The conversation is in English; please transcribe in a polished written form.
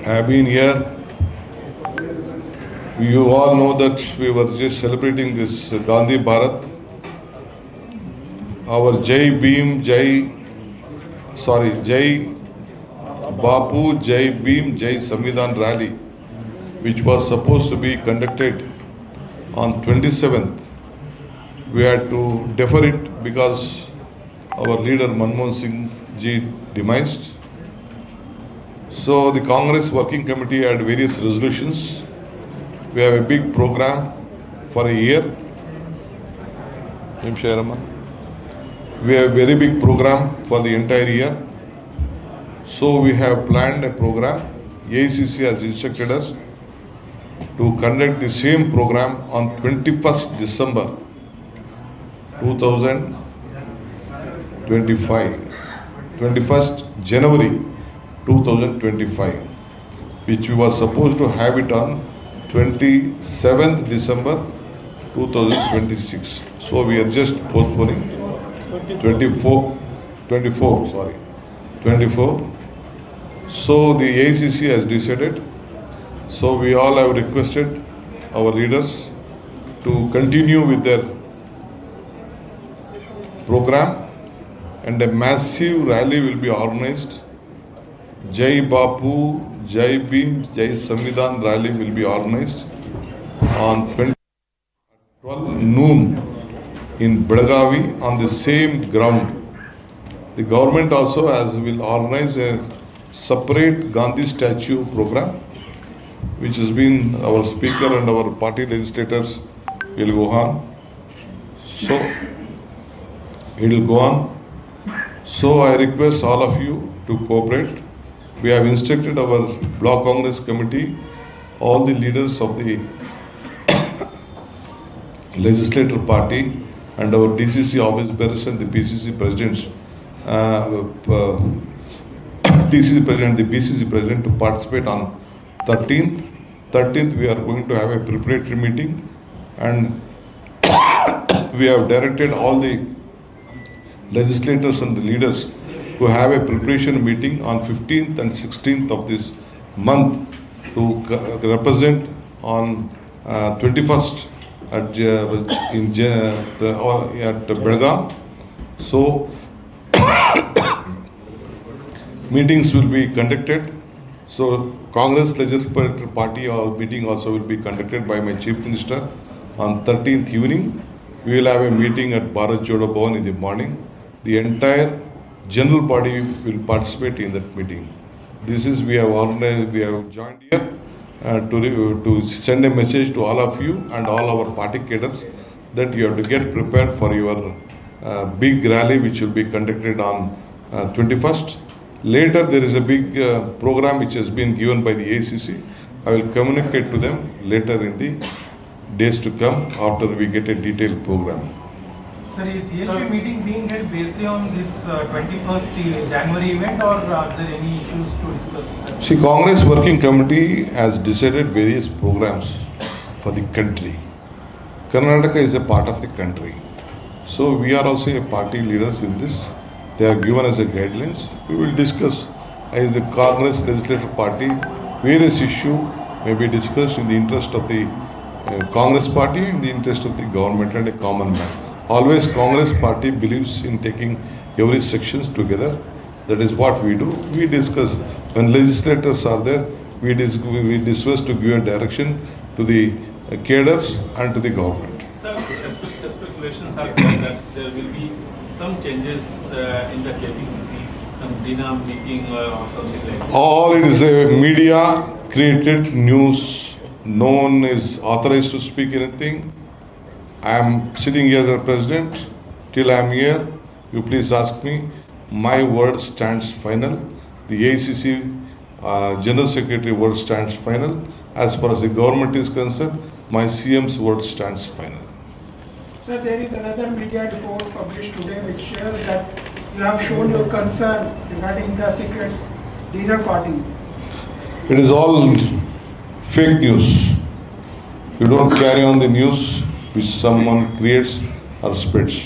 I have been here. You all know that we were just celebrating this Gandhi Bharat, our Jai Bapu, Jai Bhim, Jai Samvidhan rally, which was supposed to be conducted on 27th. We had to defer it because our leader Manmohan Singh ji demised. So the Congress Working Committee had various resolutions. We have a big program for a year. We have a very big program for the entire year. So we have planned a program. AICC has instructed us to conduct the same program on 21st December 2025, 21st January 2025, which we were supposed to have it on 27th December 2026. So we are just postponing 24. So the AICC has decided. So we all have requested our leaders to continue with their program, and a massive rally will be organized. Jai Bapu, Jai Bhim, Jai Samvidhan rally will be organized on 12 noon in Belagavi on the same ground. The government also will organize a separate Gandhi statue program, which has been our speaker and our party legislators will go on. So it will go on. So I request all of you to cooperate. We have instructed our Block Congress Committee, all the leaders of the legislative party and our DCC office bearers and the PCC presidents, DCC president, the BCC president to participate on 13th. 13th we are going to have a preparatory meeting, and we have directed all the legislators and the leaders to have a preparation meeting on 15th and 16th of this month to represent on 21st at Belagavi. So meetings will be conducted. So Congress Legislative Party meeting also will be conducted by my Chief Minister on 13th evening. We will have a meeting at Bharat Jodo Bhavan in the morning. The entire general body will participate in that meeting. This is we have organized, we have joined here to send a message to all of you and all our party cadres that you have to get prepared for your big rally which will be conducted on 21st. Later there is a big program which has been given by the AICC. I will communicate to them later in the days to come after we get a detailed program. Sir, is ELP meeting being held based on this 21st January event, or are there any issues to discuss? See, Congress Working Committee has decided various programs for the country. Karnataka is a part of the country. So we are also a party leaders in this. They have given us a guidelines. We will discuss as the Congress Legislative Party. Various issues may be discussed in the interest of the Congress Party, in the interest of the government and a common man. Always Congress Party believes in taking every sections together. That is what we do. We discuss when legislators are there. We discuss to give a direction to the cadres and to the government. Sir, speculations are there that there will be some changes in the KPCC, some dinner meeting or something like that. All it is a media created news. No one is authorized to speak anything. I am sitting here as a president. Till I am here, you please ask me. My word stands final. The AICC General Secretary word stands final. As far as the government is concerned, my CM's word stands final. Sir, there is another media report published today which shares that you have shown your concern regarding the secret dinner parties. It is all fake news. You don't carry on the news which someone creates or spreads.